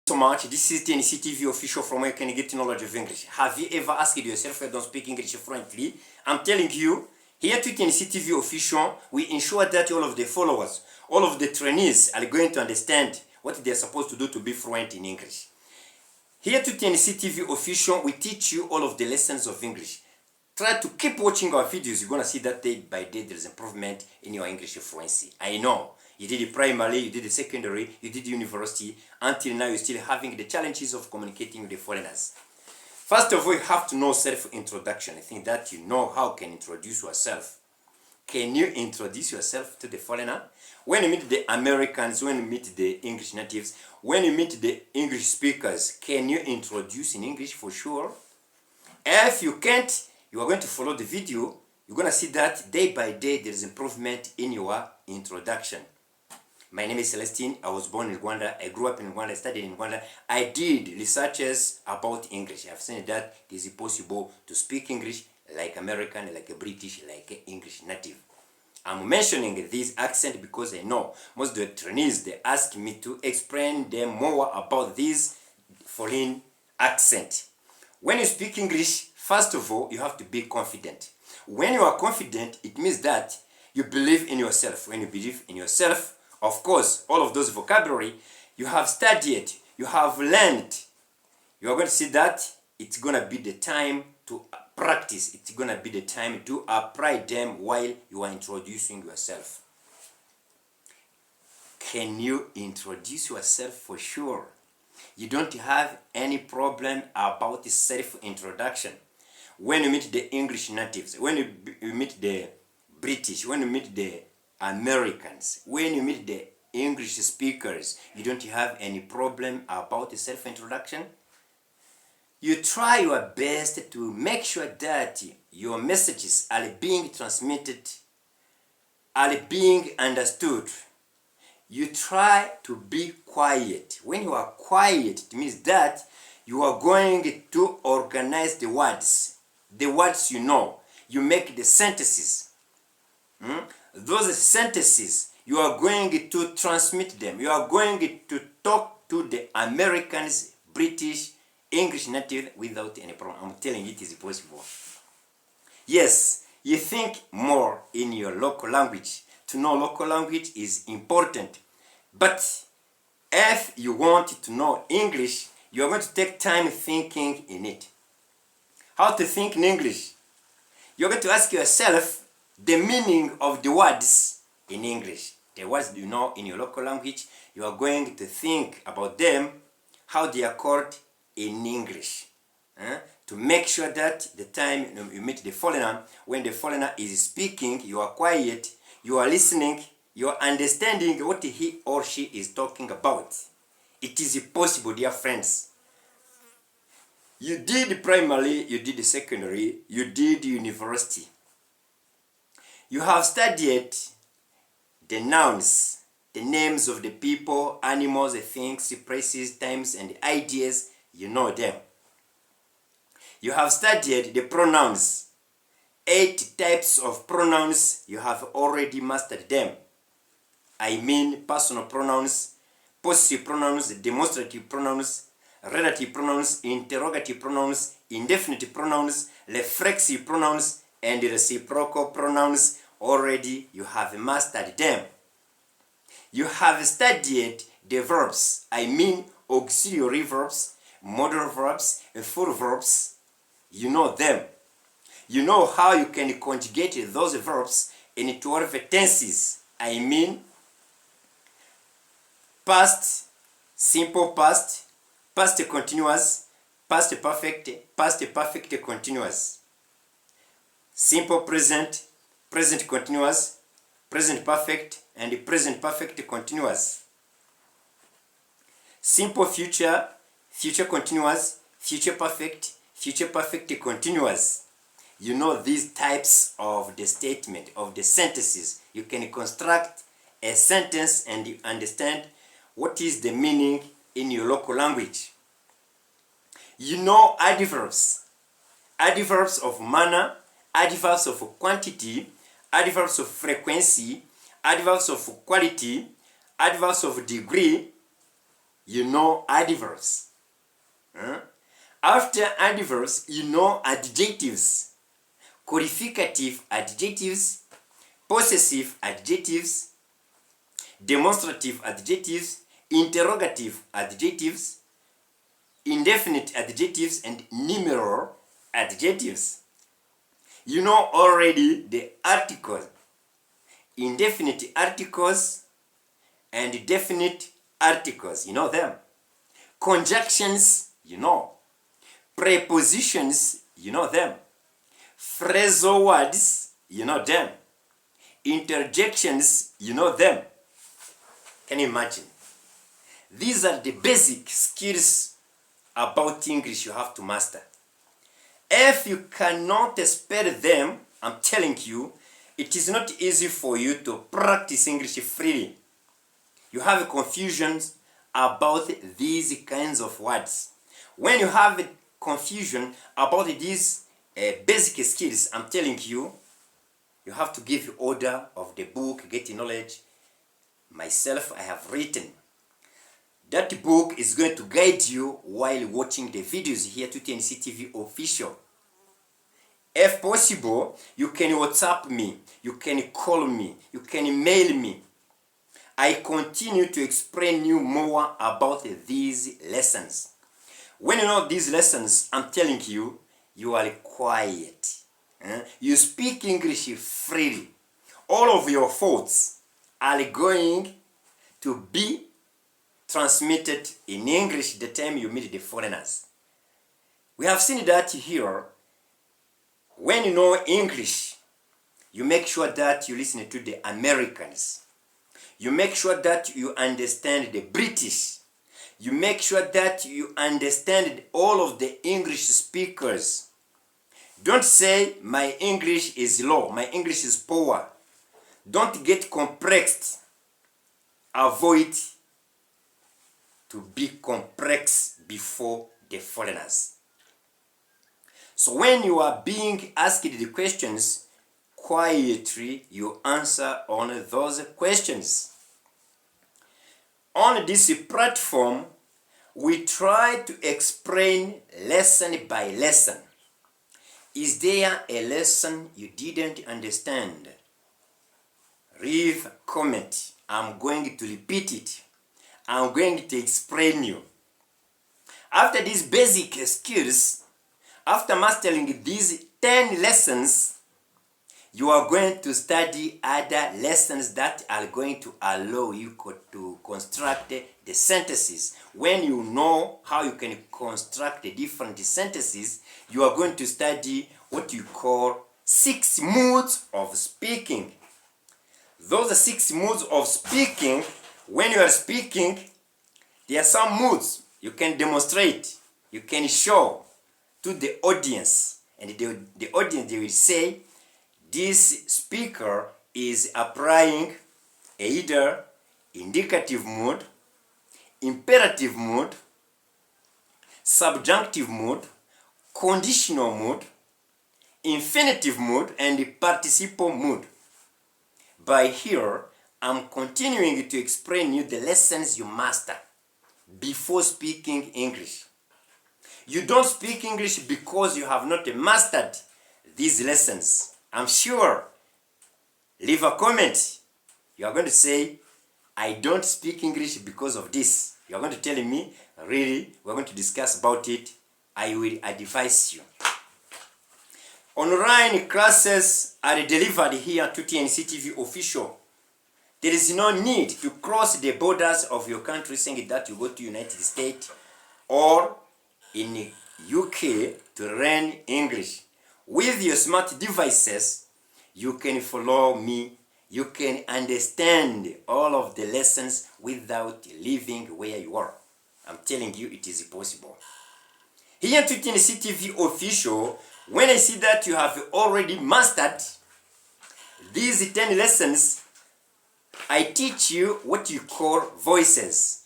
So much. This is TNC TV official from where you can get knowledge of English. Have you ever asked yourself why don't speak English fluently? I'm telling you, here to TNC TV official, we ensure that all of the followers, all of the trainees are going to understand what they're supposed to do to be fluent in English. Here to TNC TV official, we teach you all of the lessons of English. Try to keep watching our videos. You're going to see that day by day there is improvement in your English fluency. I know. You did it primary, you did it secondary, you did university. Until now, you're still having the challenges of communicating with the foreigners. First of all, you have to know self-introduction. I think that you know how you can introduce yourself. Can you introduce yourself to the foreigner? When you meet the Americans, when you meet the English natives, when you meet the English speakers, can you introduce in English for sure? If you can't, you are going to follow the video. You're going to see that day by day there is improvement in your introduction. My name is Celestine. I was born in Rwanda. I grew up in Rwanda. I studied in Rwanda. I did researches about English. I've seen that it is possible to speak English like American, like a British, like an English native. I'm mentioning this accent because I know most of the trainees, they ask me to explain them more about this foreign accent. When you speak English, first of all, you have to be confident. When you are confident, it means that you believe in yourself. When you believe in yourself, of course, all of those vocabulary, you have studied, you have learned. You are going to see that it's going to be the time to practice. It's going to be the time to apply them while you are introducing yourself. Can you introduce yourself for sure? You don't have any problem about the self-introduction. When you meet the English natives, when you meet the British, when you meet the Americans, when you meet the English speakers, you don't have any problem about the self-introduction. You try your best to make sure that your messages are being transmitted, are being understood. You try to be quiet. When you are quiet, it means that you are going to organize the words you know. You make the sentences. Those sentences, you are going to transmit them. You are going to talk to the Americans, British, English native without any problem. I'm telling you, it is possible. Yes, you think more in your local language. To know local language is important. But if you want to know English, you are going to take time thinking in it. How to think in English? You're going to ask yourself the meaning of the words in English. The words you know in your local language, you are going to think about them, how they are called in English. To make sure that the time you meet the foreigner, when the foreigner is speaking, you are quiet, you are listening, you are understanding what he or she is talking about. It is possible, dear friends. You did primary, you did secondary, you did university. You have studied the nouns, the names of the people, animals, things, places, times, and ideas. You know them. You have studied the pronouns. 8 types of pronouns. You have already mastered them. I mean personal pronouns, possessive pronouns, demonstrative pronouns, relative pronouns, interrogative pronouns, indefinite pronouns, reflexive pronouns, and reciprocal pronouns. Already you have mastered them. You have studied the verbs. I mean auxiliary verbs, modal verbs, and full verbs. You know them. You know how you can conjugate those verbs in 12 tenses. I mean past, simple past, past continuous, past perfect continuous, simple present, present continuous, present perfect, and present perfect continuous, simple future, future continuous, future perfect continuous. You know these types of the statement, of the sentences. You can construct a sentence and you understand what is the meaning in your local language. You know adverbs. Adverbs of manner, adverbs of quantity, adverbs of frequency, adverbs of quality, adverbs of degree, you know adverbs. After adverbs, you know adjectives, qualificative adjectives, possessive adjectives, demonstrative adjectives, interrogative adjectives, indefinite adjectives, and numeral adjectives. You know already the articles, indefinite articles and definite articles, you know them. Conjunctions, you know. Prepositions, you know them. Phrasal words, you know them. Interjections, you know them. Can you imagine? These are the basic skills about English you have to master. If you cannot spell them, I'm telling you, it is not easy for you to practice English freely. You have confusions about these kinds of words. When you have a confusion about these basic skills, I'm telling you, you have to give order of the book, Get Knowledge. Myself, I have written. That book is going to guide you while watching the videos here to TNC TV official. If possible, you can WhatsApp me, you can call me, you can mail me. I continue to explain you more about these lessons. When you know these lessons, I'm telling you, you are quiet. You speak English freely. All of your thoughts are going to be transmitted in English the time you meet the foreigners. We have seen that here. When you know English, you make sure that you listen to the Americans. You make sure that you understand the British. You make sure that you understand all of the English speakers. Don't say, my English is low, my English is poor. Don't get complexed. Avoid to be complex before the foreigners. So when you are being asked the questions, quietly you answer on those questions. On this platform, we try to explain lesson by lesson. Is there a lesson you didn't understand? Leave a comment. I'm going to repeat it. I'm going to explain you. After these basic skills, after mastering these 10 lessons, you are going to study other lessons that are going to allow you to construct the sentences. When you know how you can construct the different sentences, you are going to study what you call 6 moods of speaking. Those 6 moods of speaking, when you are speaking, there are some moods you can demonstrate, you can show to the audience, and the audience, they will say, this speaker is applying either indicative mood, imperative mood, subjunctive mood, conditional mood, infinitive mood, and participle mood. By here, I'm continuing to explain you the lessons you master before speaking English. You don't speak English because you have not mastered these lessons. I'm sure. Leave a comment. You are going to say, I don't speak English because of this. You are going to tell me, really, we're going to discuss about it. I will advise you. Online classes are delivered here to TNC TV official. There is no need to cross the borders of your country saying that you go to United States or in UK to learn English. With your smart devices, you can follow me. You can understand all of the lessons without leaving where you are. I'm telling you, it is possible. Here to TNC TV official, when I see that you have already mastered these 10 lessons, I teach you what you call voices.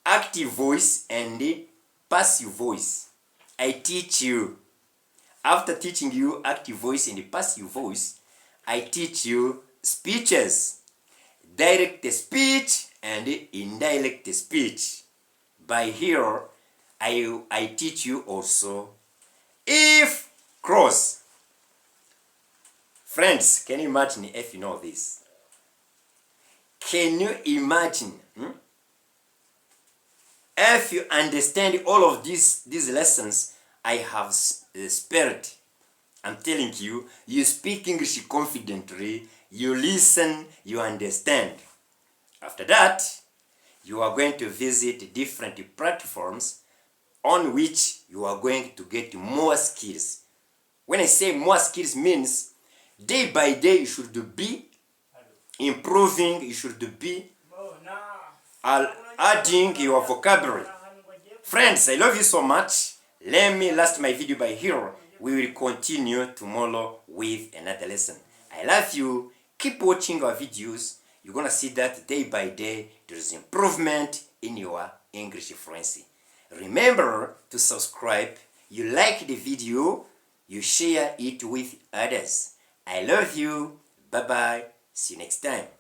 Active voice and passive voice. I teach you. After teaching you active voice and passive voice, I teach you speeches. Direct speech and indirect speech. by here, I teach you also if clause. Friends, can you imagine if you know this? Can you imagine? If you understand all of these lessons I have spared, I'm telling you, you speak English confidently, you listen, you understand. After that, you are going to visit different platforms on which you are going to get more skills. When I say more skills means day by day you should be improving, you should be adding your vocabulary. Friends, I love you so much. Let me last my video by here. We will continue tomorrow with another lesson. I love you. Keep watching our videos. You're gonna see that day by day there is improvement in your English fluency. Remember to subscribe. You like the video, you share it with others. I love you. Bye bye. See you next time.